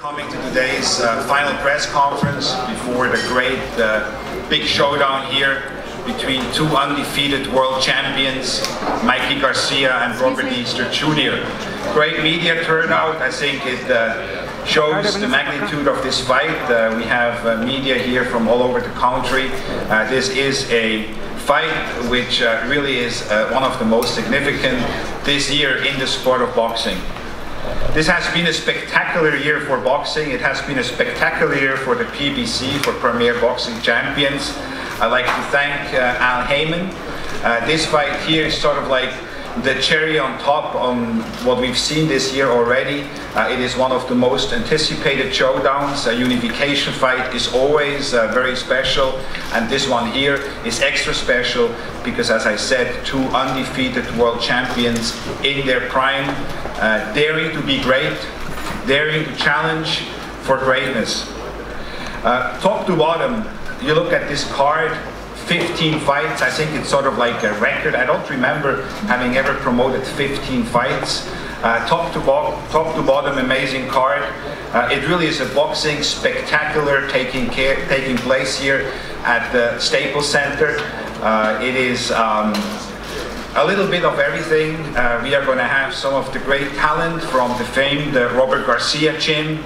Coming to today's final press conference before the great big showdown here between two undefeated world champions, Mikey Garcia and Robert Easter Jr. Great media turnout. I think it shows the magnitude of this fight. We have media here from all over the country. This is a fight which really is one of the most significant this year in the sport of boxing. This has been a spectacular year for boxing. It has been a spectacular year for the PBC, for Premier Boxing Champions. I'd like to thank Al Heyman. This fight here is sort of like the cherry on top on what we've seen this year already. It is one of the most anticipated showdowns. A unification fight is always very special, and this one here is extra special because, as I said, two undefeated world champions in their prime, daring to be great, daring to challenge for greatness. Top to bottom, you look at this card, 15 fights. I think it's sort of like a record. I don't remember having ever promoted 15 fights. Top to bottom, amazing card. It really is a boxing spectacular taking place here at the Staples Center. It is a little bit of everything. We are going to have some of the great talent from the famed Robert Garcia gym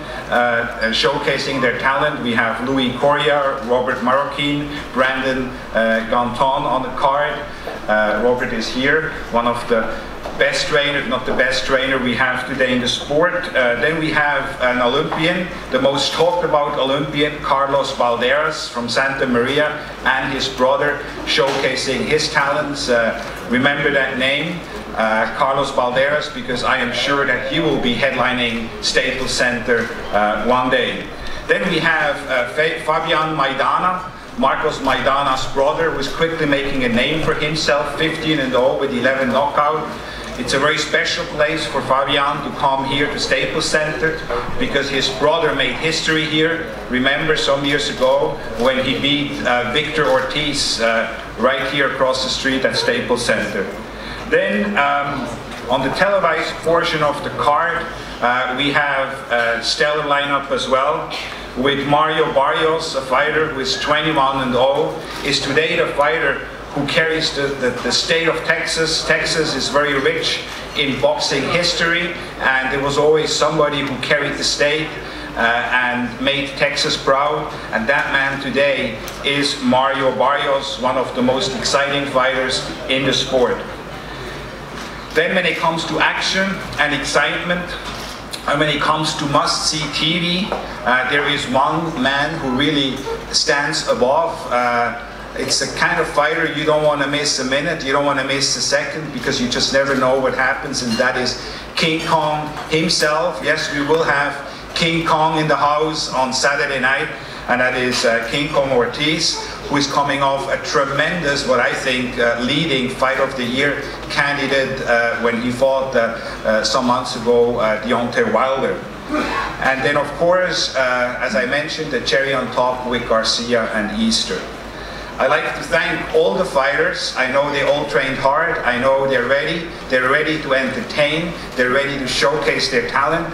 showcasing their talent. We have Louis Correa, Robert Marroquin, Brandon Ganton on the card. Robert is here, one of the best trainer, if not the best trainer we have today in the sport. Then we have an Olympian, the most talked about Olympian, Carlos Balderas from Santa Maria, and his brother showcasing his talents. Remember that name, Carlos Balderas, because I am sure that he will be headlining Staples Center one day. Then we have Fabian Maidana, Marcos Maidana's brother, who is quickly making a name for himself, 15-0 with 11 knockout. It's a very special place for Fabian to come here to Staples Center because his brother made history here. Remember some years ago when he beat Victor Ortiz right here across the street at Staples Center. Then on the televised portion of the card, we have a stellar lineup as well, with Mario Barrios, a fighter who is 21-0, is today the fighter who carries the state of Texas. Texas is very rich in boxing history, and there was always somebody who carried the state and made Texas proud, and that man today is Mario Barrios, one of the most exciting fighters in the sport. Then when it comes to action and excitement, and when it comes to must-see TV, there is one man who really stands above. It's the kind of fighter you don't want to miss a minute, you don't want to miss a second, because you just never know what happens, and that is King Kong himself. Yes, we will have King Kong in the house on Saturday night, and that is King Kong Ortiz, who is coming off a tremendous, what I think, leading Fight of the Year candidate when he fought some months ago Deontay Wilder. And then, of course, as I mentioned, the cherry on top with Garcia and Easter. I'd like to thank all the fighters. I know they all trained hard. I know they're ready. They're ready to entertain. They're ready to showcase their talent.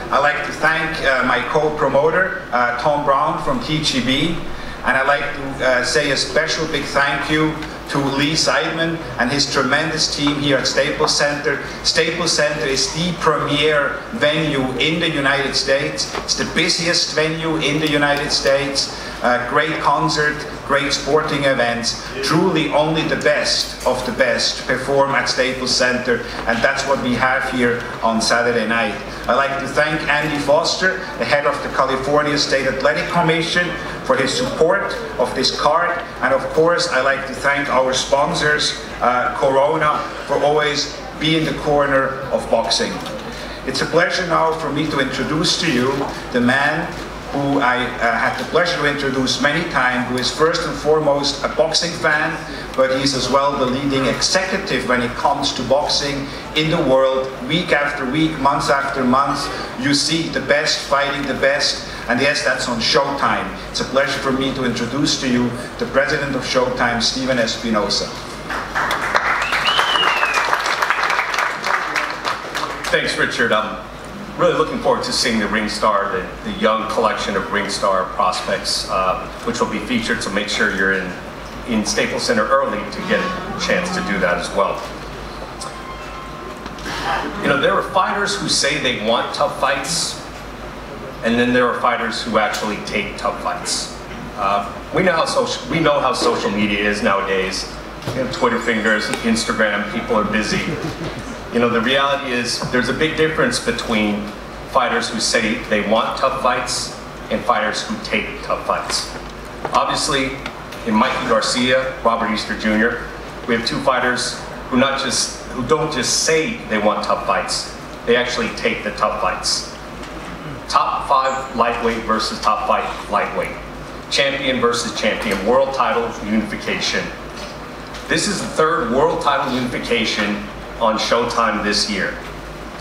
I'd like to thank my co-promoter, Tom Brown from TGB. And I'd like to say a special big thank you to Lee Seidman and his tremendous team here at Staples Center. Staples Center is the premier venue in the United States. It's the busiest venue in the United States. Great concert, great sporting events. Truly only the best of the best perform at Staples Center, and that's what we have here on Saturday night. I'd like to thank Andy Foster, the head of the California State Athletic Commission, for his support of this card. And of course, I'd like to thank our sponsors, Corona, for always being the corner of boxing. It's a pleasure now for me to introduce to you the man who I had the pleasure to introduce many times, who is first and foremost a boxing fan, but he's as well the leading executive when it comes to boxing in the world. Week after week, month after month, you see the best fighting the best, and yes, that's on Showtime. It's a pleasure for me to introduce to you the president of Showtime, Steven Espinosa. Thanks, Richard. really looking forward to seeing the Ringstar, the young collection of Ringstar prospects, which will be featured, so make sure you're in Staples Center early to get a chance to do that as well. You know, there are fighters who say they want tough fights, and then there are fighters who actually take tough fights. We know how social media is nowadays. You know, Twitter fingers, Instagram, people are busy. You know, the reality is there's a big difference between fighters who say they want tough fights and fighters who take tough fights. Obviously, in Mikey Garcia, Robert Easter Jr., we have two fighters who don't just say they want tough fights, they actually take the tough fights. Top 5 lightweight versus top 5 lightweight. Champion versus champion, world title unification. This is the 3rd world title unification on Showtime this year.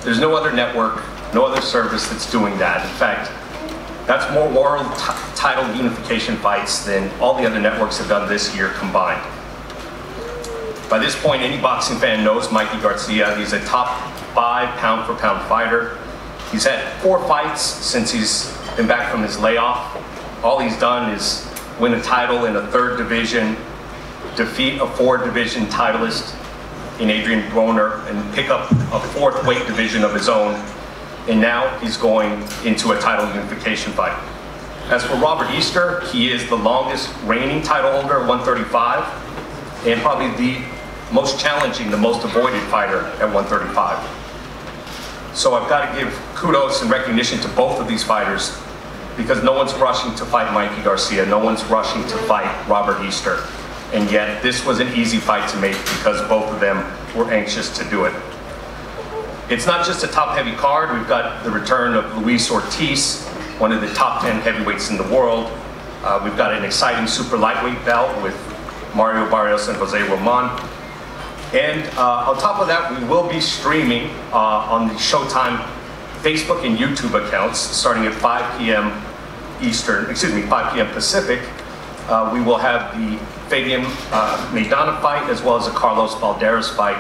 There's no other network, no other service that's doing that. In fact, that's more world title unification fights than all the other networks have done this year combined. By this point, any boxing fan knows Mikey Garcia. He's a top 5 pound-for-pound fighter. He's had 4 fights since he's been back from his layoff. All he's done is win a title in a 3rd division, defeat a 4th division titleist in Adrian Broner, and pick up a 4th weight division of his own. And now he's going into a title unification fight. As for Robert Easter, he is the longest reigning title holder at 135, and probably the most challenging, the most avoided fighter at 135. So I've got to give kudos and recognition to both of these fighters, because no one's rushing to fight Mikey Garcia, no one's rushing to fight Robert Easter. And yet this was an easy fight to make because both of them were anxious to do it. It's not just a top-heavy card. We've got the return of Luis Ortiz, one of the top 10 heavyweights in the world. We've got an exciting super lightweight bout with Mario Barrios and Jose Roman. And on top of that, we will be streaming on the Showtime Facebook and YouTube accounts starting at 5 p.m. Eastern, excuse me, 5 p.m. Pacific. We will have the Fabian Maidana fight as well as the Carlos Valderas fight,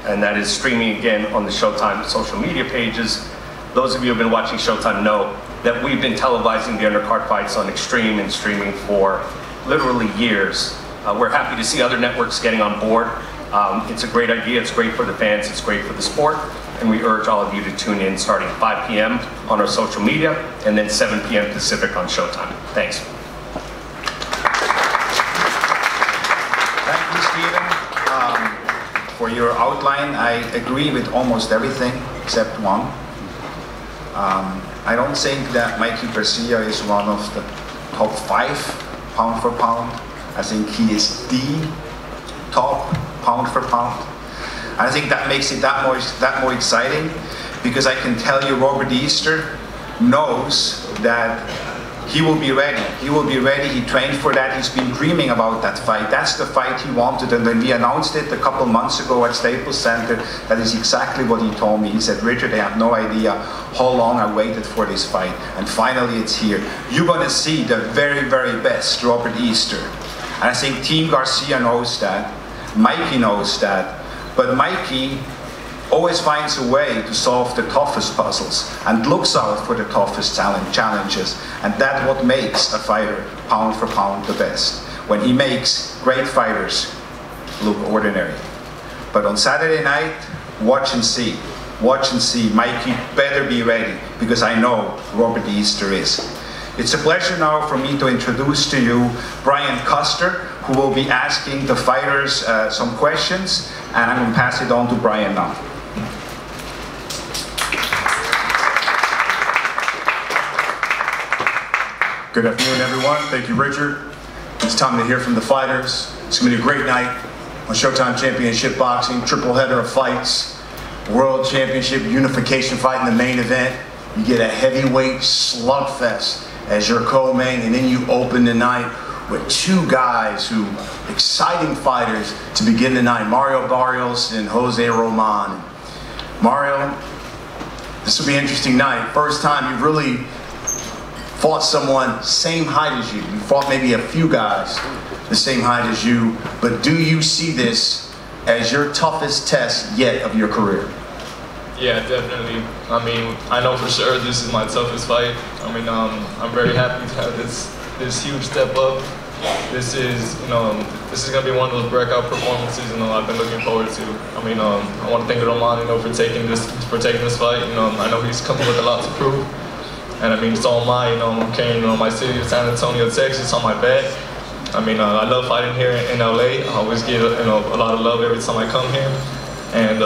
and that is streaming again on the Showtime social media pages. Those of you who have been watching Showtime know that we've been televising the undercard fights on Extreme and streaming for literally years. We're happy to see other networks getting on board. It's a great idea, it's great for the fans, it's great for the sport, and we urge all of you to tune in starting 5 p.m. on our social media and then 7 p.m. Pacific on Showtime. Thanks. Thank you, Stephen. For your outline, I agree with almost everything except one. I don't think that Mikey Garcia is one of the top 5 pound for pound. I think he is the top pound for pound. I think that makes it that more exciting, because I can tell you Robert Easter knows that he will be ready. He will be ready. He trained for that. He's been dreaming about that fight. That's the fight he wanted. And when we announced it a couple months ago at Staples Center, that is exactly what he told me. He said, Richard, I have no idea how long I waited for this fight. And finally it's here. You're going to see the very, very best Robert Easter. And I think Team Garcia knows that. Mikey knows that. But Mikey always finds a way to solve the toughest puzzles and looks out for the toughest challenges. And that's what makes a fighter, pound for pound, the best. When he makes great fighters look ordinary. But on Saturday night, watch and see. Watch and see. Mikey better be ready, because I know Robert Easter is. It's a pleasure now for me to introduce to you Brian Custer, who will be asking the fighters some questions, and I'm going to pass it on to Brian now. Good afternoon, everyone. Thank you, Richard. It's time to hear from the fighters. It's going to be a great night on Showtime Championship Boxing. Triple header of fights. World Championship unification fight in the main event. You get a heavyweight slugfest as your co-main, and then you open the night with two guys who, exciting fighters to begin the night. Mario Barrios and Jose Roman. Mario, this will be an interesting night. First time you've really fought someone same height as you. You fought maybe a few guys the same height as you, but do you see this as your toughest test yet of your career? Yeah, definitely. I mean, I know for sure this is my toughest fight. I mean, I'm very happy to have this huge step up. This is, this is gonna be one of those breakout performances, I've been looking forward to. I mean, I want to thank Roman, for taking this fight. I know he's coming with a lot to prove, and I mean, it's all mine. I'm carrying, my city of San Antonio, Texas, on my back. I mean, I love fighting here in LA. I always get, a lot of love every time I come here, and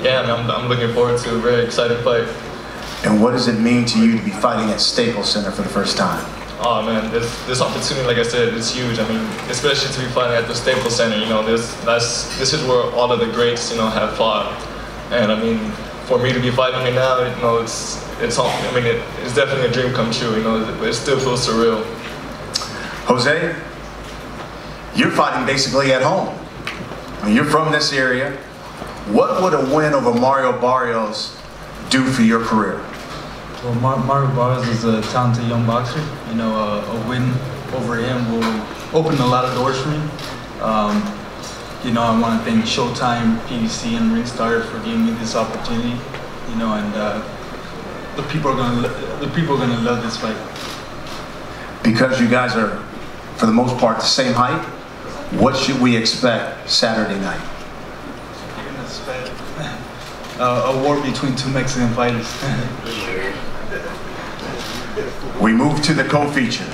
yeah, I mean, I'm looking forward to a very exciting fight. And what does it mean to you to be fighting at Staples Center for the first time? Oh man, this opportunity, like I said, is huge. I mean, especially to be fighting at the Staples Center. This is where all of the greats, have fought. And I mean, for me to be fighting here now, it's definitely a dream come true. But it still feels surreal. Jose, you're fighting basically at home. I mean, you're from this area. What would a win over Mario Barrios do for your career? Well, Mario Barrios is a talented young boxer. A win over him will open a lot of doors for me. I want to thank Showtime, PBC, and Ringstar for giving me this opportunity. And the people are gonna love this fight. Because you guys are, for the most part, the same height, what should we expect Saturday night? You're gonna expect a war between two Mexican fighters. We move to the co-feature,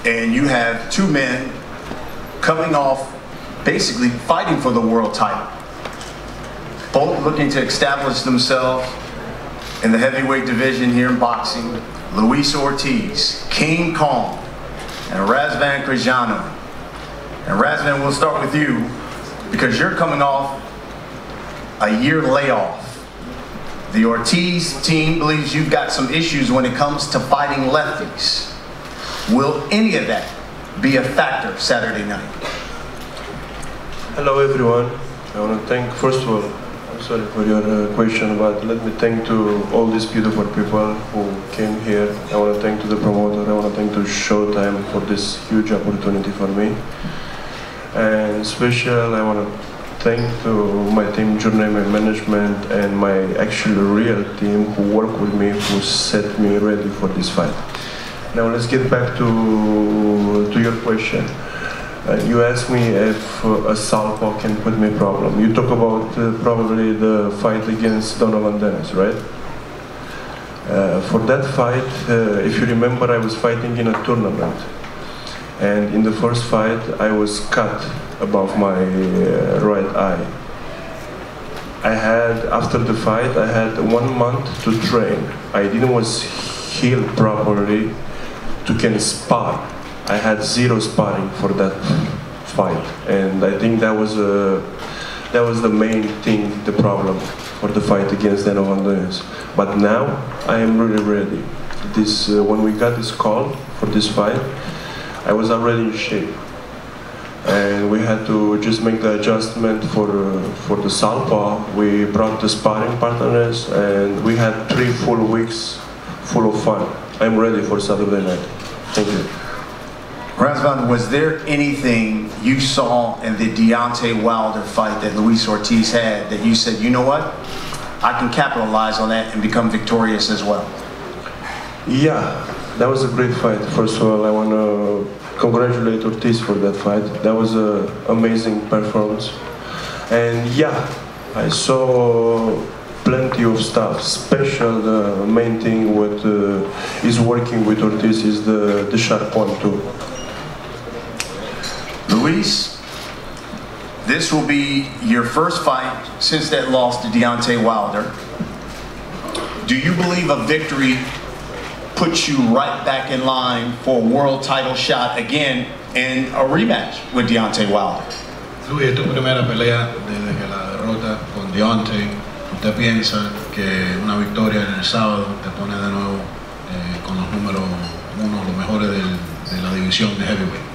and you have two men coming off basically fighting for the world title, both looking to establish themselves in the heavyweight division here in boxing. Luis Ortiz, King Kong, and Razvan Krajano. And Razvan, we'll start with you because you're coming off a year layoff. The Ortiz team believes you've got some issues when it comes to fighting lefties. Will any of that be a factor Saturday night? Hello everyone. I want to thank, first of all, I'm sorry for your question, but let me thank to all these beautiful people who came here. I want to thank to the promoter, I want to thank to Showtime for this huge opportunity for me. And special, I want to thank to my team, Journeyman Management, and my actual real team who work with me, who set me ready for this fight. Now let's get back to your question. You asked me if a southpaw can put me problem. You talk about probably the fight against Donovan Dennis, right? For that fight, if you remember, I was fighting in a tournament. And in the first fight, I was cut above my right eye. After the fight, I had 1 month to train. I didn't was healed properly to can spar. I had zero sparring for that fight, and I think that was the main thing, the problem for the fight against Donovan Dennis. But now I am really ready. When we got this call for this fight, I was already in shape, and we had to just make the adjustment for the southpaw. We brought the sparring partners, and we had 3 full weeks full of fun. I'm ready for Saturday night. Thank you. Razvan, was there anything you saw in the Deontay Wilder fight that Luis Ortiz had that you said, you know what, I can capitalize on that and become victorious as well? Yeah, that was a great fight. First of all, I want to congratulate Ortiz for that fight. That was an amazing performance. And yeah, I saw plenty of stuff. Special, the main thing what is working with Ortiz is the sharp one too. Luis, this will be your first fight since that loss to Deontay Wilder. Do you believe a victory puts you right back in line for a world title shot again and a rematch with Deontay Wilder? Luis, es tu primera pelea desde que la derrota con Deontay. ¿Usted piensa que una victoria en el sábado te pone de nuevo con los números 1, los mejores de la división de heavyweight?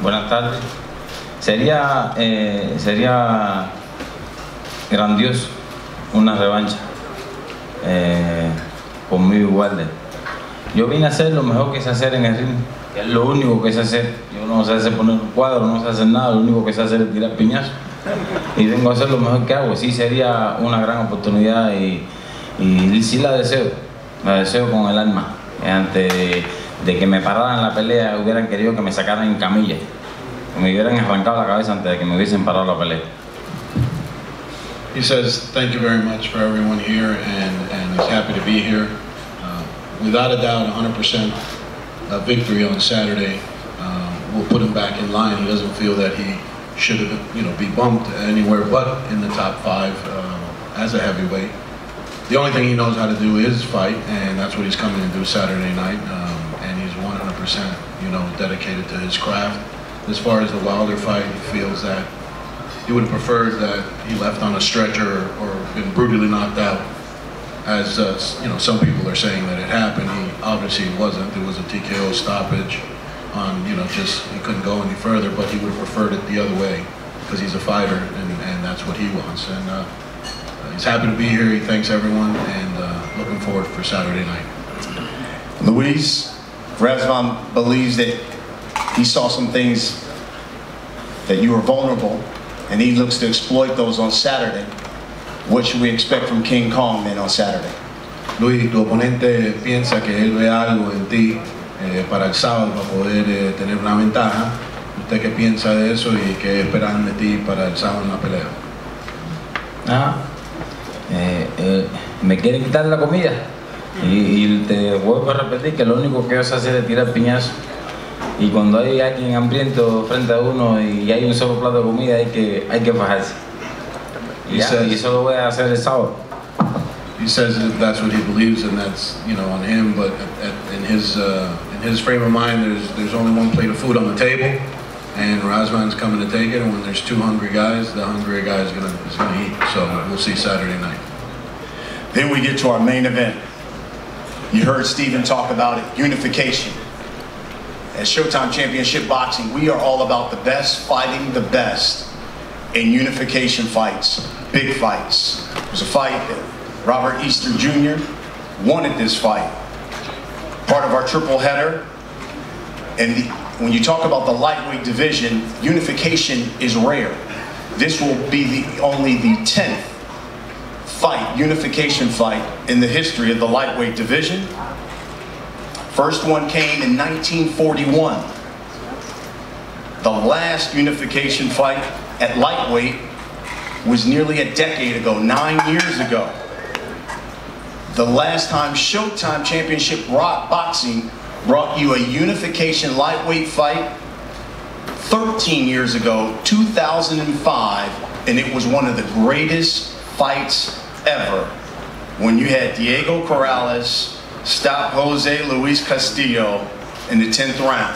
Buenas tardes. Sería grandioso una revancha conmigo igual. Yo vine a hacer lo mejor que sé hacer en el ring, que es lo único que sé hacer. Yo no sé hacer poner un cuadro, no sé hacer nada, lo único que sé hacer es tirar piñazos. y vengo a hacer lo mejor que hago. Sí sería una gran oportunidad y sí la deseo con el alma. Antes de que me pararan la pelea, hubieran querido que me sacaran en camilla, que me hubieran arrancado la cabeza antes de que me hubiesen parado la pelea. He says, thank you very much for everyone here, and he's happy to be here. Without a doubt, 100% victory on Saturday will put him back in line. He doesn't feel that he should have, be bumped anywhere but in the top 5 as a heavyweight. The only thing he knows how to do is fight, and that's what he's coming to do Saturday night. And he's 100%, dedicated to his craft. As far as the Wilder fight, he feels that he would have preferred that he left on a stretcher or been brutally knocked out, as some people are saying that it happened. He obviously wasn't. It was a TKO stoppage on, he couldn't go any further, but he would have preferred it the other way because he's a fighter, and that's what he wants. And he's happy to be here. He thanks everyone, and looking forward for Saturday night. Luis, Razvan believes that he saw some things that you were vulnerable, and he looks to exploit those on Saturday. What should we expect from King Kong then on Saturday? Luis, tu oponente piensa que él ve algo en ti para el sábado para poder tener una ventaja. ¿Usted qué piensa de eso y qué esperan de ti para el sábado en la pelea? Me quieren quitar la comida y te vuelvo a repetir que lo único que vas a hacer es tirar piñazos, y cuando hay alguien hambriento frente a uno y hay un solo plato de comida hay que fajarse, y eso lo voy a hacer el sábado. He says that that's what he believes, and that's on him. But in his frame of mind, there's only one plate of food on the table, and Razvan's coming to take it. And when there's 2 hungry guys, the hungrier guy is gonna eat. So we'll see Saturday night. Then we get to our main event. You heard Steven talk about it, unification. At Showtime Championship Boxing, we are all about the best fighting the best in unification fights, big fights. There's a fight that Robert Easter Jr. wanted this fight. Part of our triple header. And when you talk about the lightweight division, unification is rare. This will be only the 10th unification fight in the history of the lightweight division. First one came in 1941. The last unification fight at lightweight was nearly a decade ago, 9 years ago. The last time Showtime Championship Boxing brought you a unification lightweight fight, 13 years ago, 2005, and it was one of the greatest fights ever, when you had Diego Corrales stop Jose Luis Castillo in the 10th round.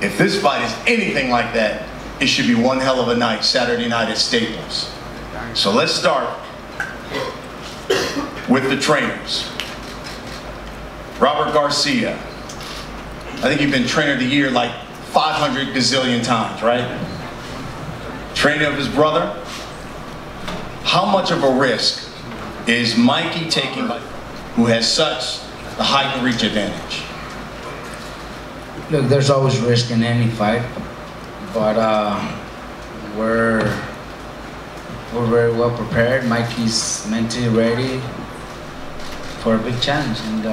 If this fight is anything like that, it should be one hell of a night, Saturday night at Staples. So let's start with the trainers. Robert Garcia. I think you've been trainer of the year like 500 gazillion times, right? Trainer of his brother. How much of a risk is Mikey taking, who has such a height and reach advantage? Look, there's always risk in any fight, but we're very well prepared. Mikey's mentally ready for a big challenge, and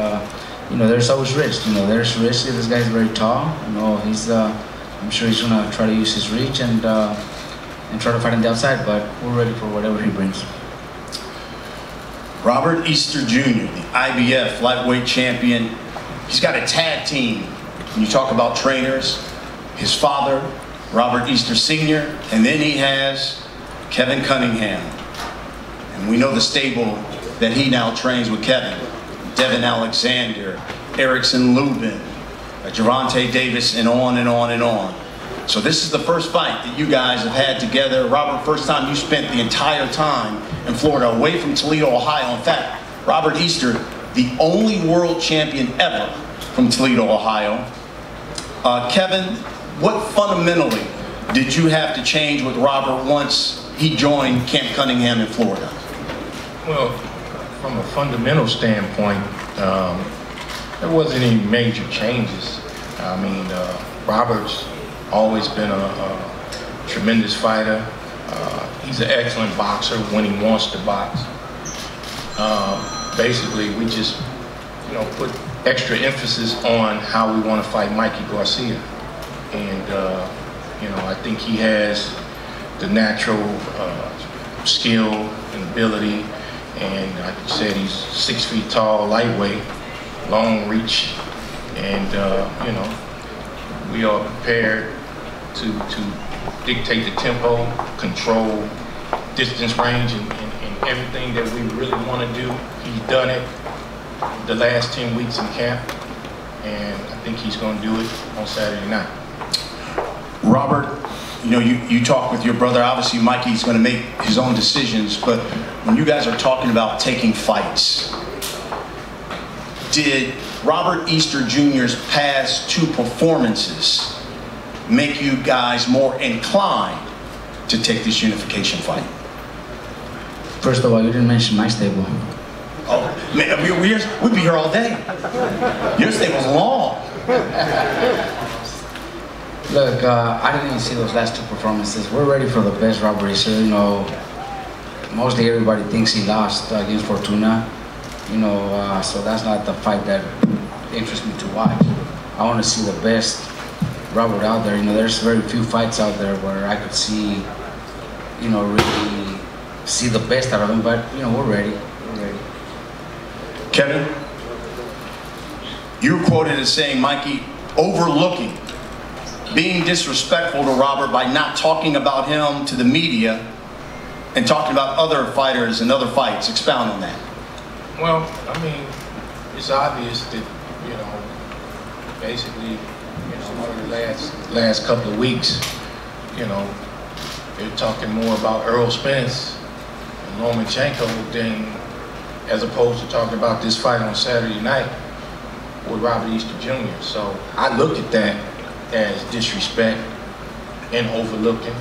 there's always risk. There's risk. This guy's very tall. I'm sure he's gonna try to use his reach and try to fight on the outside, but we're ready for whatever he brings. Robert Easter Jr., the IBF lightweight champion. He's got a tag team. When you talk about trainers, his father, Robert Easter Sr., and then he has Kevin Cunningham. And we know the stable that he now trains with Kevin. Devin Alexander, Erickson Lubin, Gervonta Davis, and on and on and on. So this is the first fight that you guys have had together. Robert, first time you spent the entire time in Florida, away from Toledo, Ohio. In fact, Robert Easter, the only world champion ever from Toledo, Ohio. Kevin, what fundamentally did you have to change with Robert once he joined Camp Cunningham in Florida? Well, from a fundamental standpoint, there wasn't any major changes. I mean, Robert's always been a tremendous fighter. He's an excellent boxer when he wants to box. Basically, we just, put extra emphasis on how we want to fight Mikey Garcia. And, I think he has the natural skill and ability. And like you said, he's 6 feet tall, lightweight, long reach. And, we are prepared to dictate the tempo, control distance range, and everything that we really want to do. He's done it the last 10 weeks in camp, and I think he's going to do it on Saturday night. Robert, you talk with your brother. Obviously, Mikey's going to make his own decisions, but when you guys are talking about taking fights, did Robert Easter Jr.'s past 2 performances make you guys more inclined to take this unification fight? First of all, you didn't mention my stable. Oh, man, we'd be here all day. Your stable's long. Look, I didn't even see those last 2 performances. We're ready for the best Robert Easter. Mostly everybody thinks he lost against Fortuna. So that's not the fight that interests me to watch. I want to see the best Robert out there. There's very few fights out there where I could see, really see the best out of him. But we're ready. We're ready. Kevin, you were quoted as saying Mikey overlooking, being disrespectful to Robert by not talking about him to the media and talking about other fighters and other fights. Expound on that. Well, it's obvious that, basically, over the last couple of weeks, they're talking more about Earl Spence and Lomachenko as opposed to talking about this fight on Saturday night with Robert Easter Jr. So I look at that as disrespect and overlooking.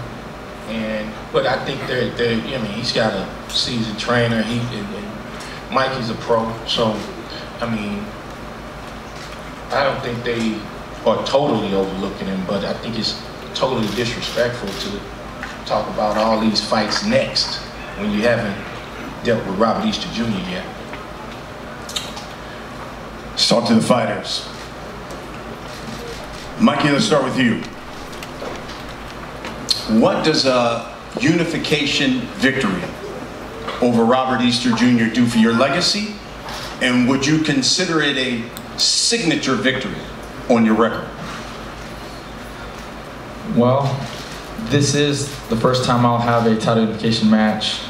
But I think he's got a seasoned trainer. Mikey's a pro, so I don't think they are totally overlooking him, but I think it's totally disrespectful to talk about all these fights next when you haven't dealt with Robert Easter Jr. yet. Let's talk to the fighters. Mikey, let's start with you. What does a unification victory over Robert Easter Jr. do for your legacy? And would you consider it a signature victory on your record? Well, this is the first time I'll have a title unification match.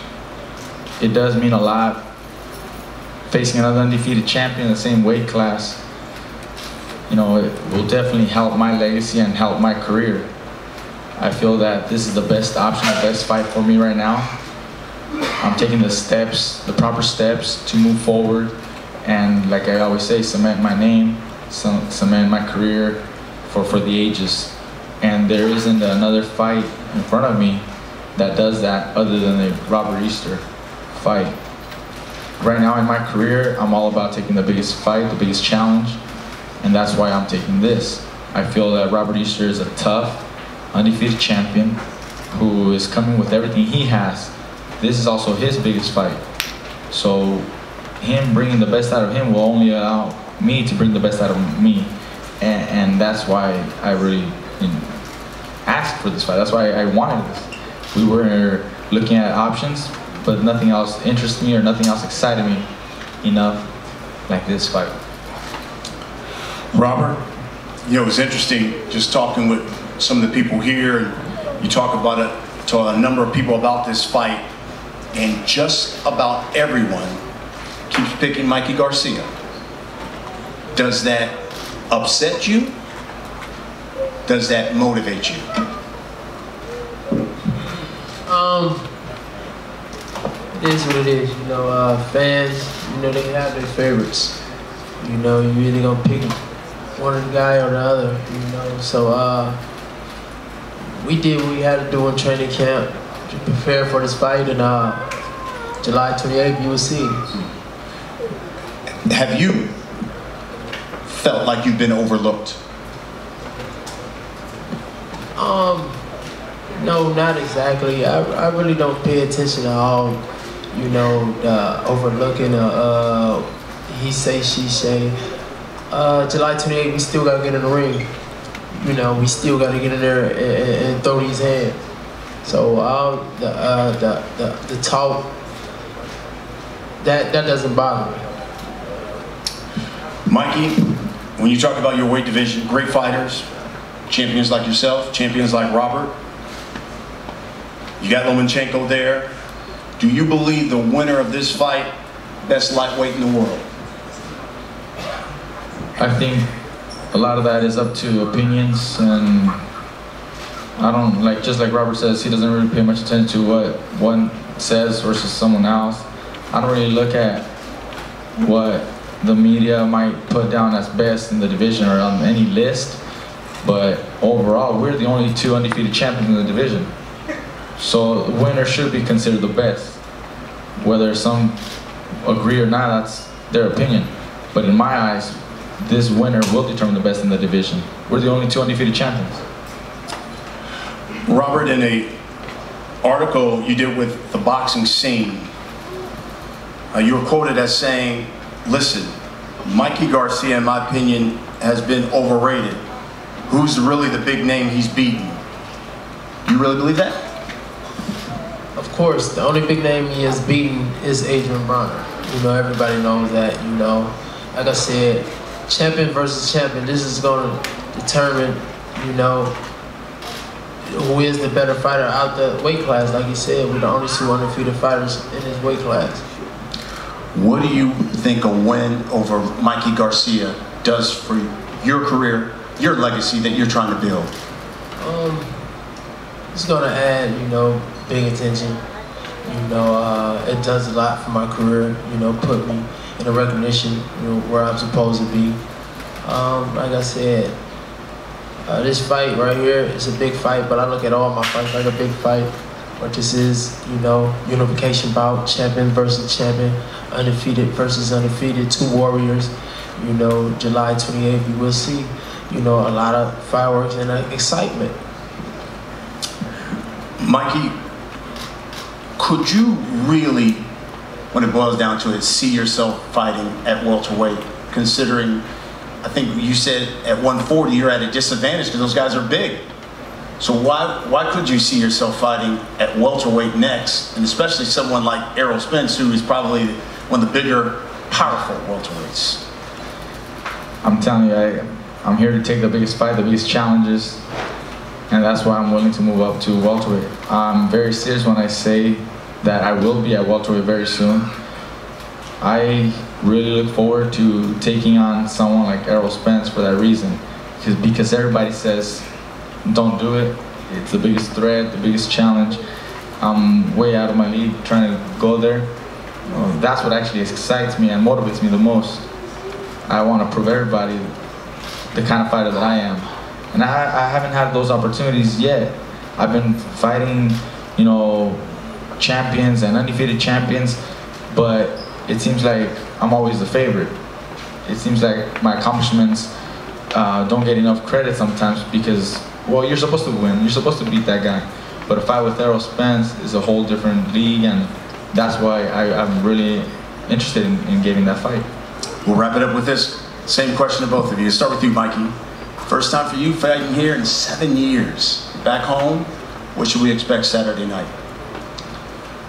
It does mean a lot. Facing another undefeated champion in the same weight class, it will definitely help my legacy and help my career. I feel that this is the best option, the best fight for me right now. I'm taking the proper steps to move forward, and like I always say, cement my name, cement my career for the ages. And there isn't another fight in front of me that does that other than the Robert Easter fight. Right now in my career, I'm all about taking the biggest fight, the biggest challenge, and that's why I'm taking this. I feel that Robert Easter is a tough, undefeated champion who is coming with everything he has. This is also his biggest fight. So him bringing the best out of him will only allow me to bring the best out of me. And that's why I really asked for this fight. That's why I wanted this. We were looking at options, but nothing else interested me or nothing else excited me enough like this fight. Robert, it's interesting just talking with some of the people here, and you talk about it to a number of people about this fight, and just about everyone keeps picking Mikey Garcia. Does that upset you? Does that motivate you? It is what it is. Fans, they have their favorites. You either gonna pick one of the guy or the other. So we did what we had to do in training camp to prepare for this fight, and July 28th, you will see. Have you felt like you've been overlooked? No, not exactly. I really don't pay attention to all, you know, overlooking he say, she say. July 28th, we still gotta get in the ring. You know, we still gotta get in there and throw these hands. So the talk, that doesn't bother me. Mikey, when you talk about your weight division, great fighters, champions like yourself, champions like Robert, you got Lomachenko there. Do you believe the winner of this fight, best lightweight in the world? I think a lot of that is up to opinions, and I don't, like, just like Robert says, he doesn't really pay much attention to what one says versus someone else. I don't really look at what the media might put down as best in the division or on any list, but overall, we're the only 2 undefeated champions in the division. So the winner should be considered the best. Whether some agree or not, that's their opinion. But in my eyes, this winner will determine the best in the division. We're the only 2 undefeated champions. Robert, in a article you did with the boxing scene, you were quoted as saying, listen, Mikey Garcia, in my opinion, has been overrated. Who's really the big name he's beaten? Do you really believe that? Of course, the only big name he has beaten is Adrian Bronner. You know, everybody knows that, you know. Like I said, champion versus champion, this is going to determine, you know, who is the better fighter out the weight class. Like you said, we're the only 2 undefeated fighters in this weight class. What do you think a win over Mikey Garcia does for your career, your legacy that you're trying to build? It's going to add, you know, big attention. You know, it does a lot for my career, you know, put me in a recognition, you know, where I'm supposed to be. Like I said, this fight right here is a big fight, but I look at all my fights like a big fight. But this is, you know, unification bout, champion versus champion, undefeated versus undefeated, 2 warriors. You know, July 28th, you will see, you know, a lot of fireworks and excitement. Mikey, could you really, when it boils down to it, see yourself fighting at welterweight, considering, I think you said at 140 you're at a disadvantage because those guys are big. So why could you see yourself fighting at welterweight next, and especially someone like Errol Spence, who is probably one of the bigger, powerful welterweights? I'm telling you, I'm here to take the biggest fight, the biggest challenges, and that's why I'm willing to move up to welterweight. I'm very serious when I say that I will be at welterweight very soon. I really look forward to taking on someone like Errol Spence for that reason, because everybody says, don't do it. It's the biggest threat, the biggest challenge. I'm way out of my league trying to go there. That's what actually excites me and motivates me the most. I want to prove everybody the kind of fighter that I am. And I haven't had those opportunities yet. I've been fighting, you know, champions and undefeated champions, but it seems like I'm always the favorite. It seems like my accomplishments don't get enough credit sometimes because, well, you're supposed to win. You're supposed to beat that guy. But a fight with Errol Spence is a whole different league, and that's why I'm really interested in getting that fight. We'll wrap it up with this same question to both of you. Start with you, Mikey. First time for you fighting here in 7 years. Back home, what should we expect Saturday night?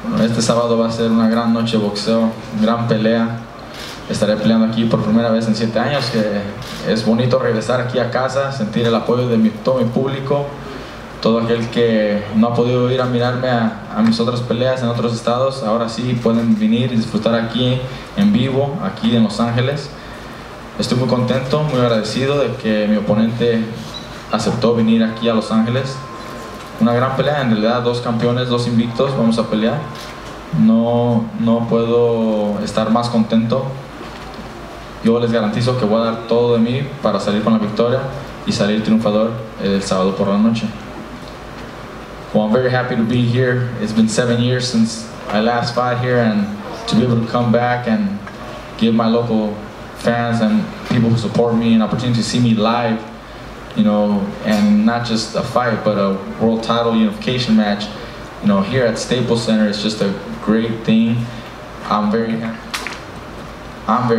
Bueno, este sábado va a ser una gran noche de boxeo, gran pelea. Estaré peleando aquí por primera vez en 7 años, que es bonito regresar aquí a casa, sentir el apoyo de todo mi público, todo aquel que no ha podido ir a mirarme a mis otras peleas en otros estados, ahora sí pueden venir y disfrutar aquí en vivo, aquí en Los Ángeles. Estoy muy contento, muy agradecido de que mi oponente aceptó venir aquí a Los Ángeles. Una gran pelea, en realidad 2 campeones, 2 invictos, vamos a pelear. No puedo estar más contento. Yo les garantizo que voy a dar todo de mí para salir con la victoria y salir triunfador el sábado por la noche. Well, I'm very happy to be here. It's been 7 years since I last fought here, and to be able to come back and give my local fans and people who support me an opportunity to see me live you know, and not just a fight, but a world title unification match, you know, here at Staples Center is just a great thing. I'm very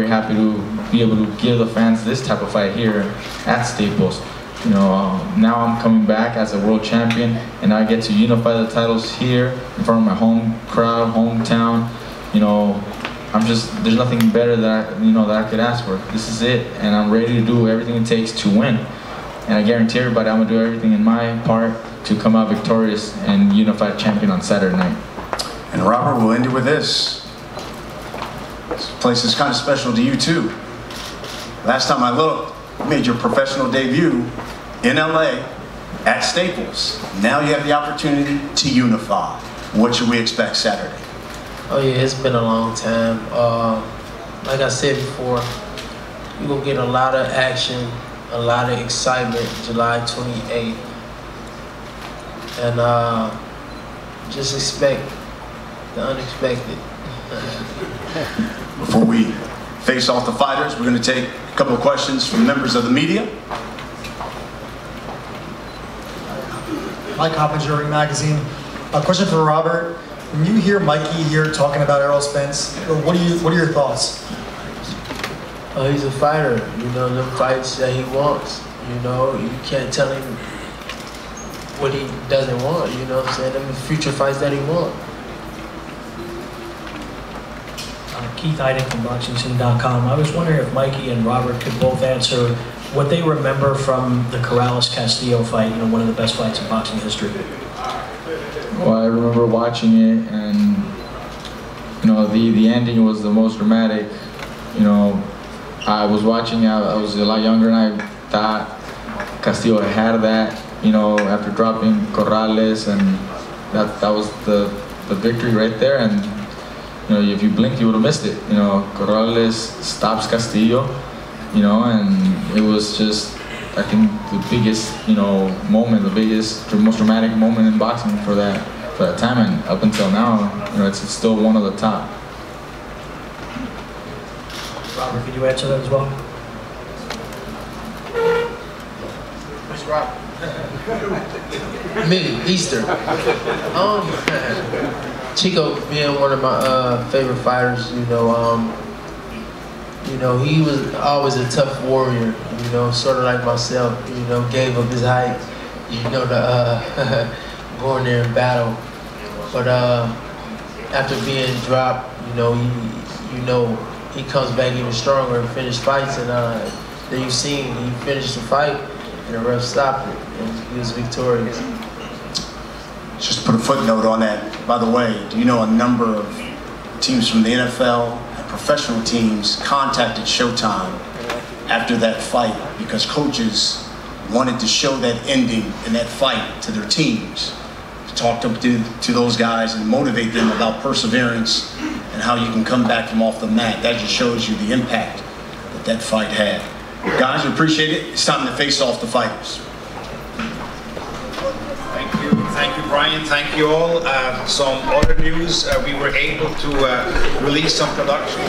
happy to be able to give the fans this type of fight here at Staples. You know, now I'm coming back as a world champion, and I get to unify the titles here in front of my home crowd, hometown. You know, there's nothing better that I could ask for. This is it, and I'm ready to do everything it takes to win. And I guarantee everybody I'm gonna do everything in my part to come out victorious and unified champion on Saturday night. And Robert, we'll end it with this. This place is kind of special to you too. Last time I looked, you made your professional debut in LA at Staples. Now you have the opportunity to unify. What should we expect Saturday? Oh yeah, it's been a long time. Like I said before, you're gonna get a lot of action, a lot of excitement July 28th. And just expect the unexpected. Before we face off the fighters, we're going to take a couple of questions from members of the media. Mike Hoppinger, Ring Magazine. A question for Robert. When you hear Mikey here talking about Errol Spence, what are your thoughts? Oh, he's a fighter. You know, the fights that he wants. You know, you can't tell him what he doesn't want. You know what I'm saying? The future fights that he wants. Keith Iden from BoxingSim.com. I was wondering if Mikey and Robert could both answer what they remember from the Corrales-Castillo fight, you know, one of the best fights in boxing history. Well, I remember watching it, and you know, the ending was the most dramatic. You know, I was watching, I was a lot younger, and I thought Castillo had that, you know, after dropping Corrales, and that was the victory right there. And you know, if you blinked, you would have missed it. You know, Corrales stops Castillo, you know, and it was just, I think, the biggest, you know, moment, the most dramatic moment in boxing for that time, and up until now, you know, it's still one of the top. Robert, could you answer that as well? What's Robert? Easter. Chico being one of my favorite fighters, you know, he was always a tough warrior, you know, sort of like myself, you know, gave up his height, you know, to go in there and battle. But after being dropped, you know, he comes back even stronger and finishes fights, and then you've seen he finished the fight and the ref stopped it, and he was victorious. Just to put a footnote on that, by the way, do you know a number of teams from the NFL and professional teams contacted Showtime after that fight because coaches wanted to show that ending in that fight to their teams, to talk to those guys and motivate them about perseverance and how you can come back from off the mat. That just shows you the impact that fight had. Guys, we appreciate it. It's time to face off the fighters. Thank you, Brian. Thank you all. Some other news, we were able to release some production.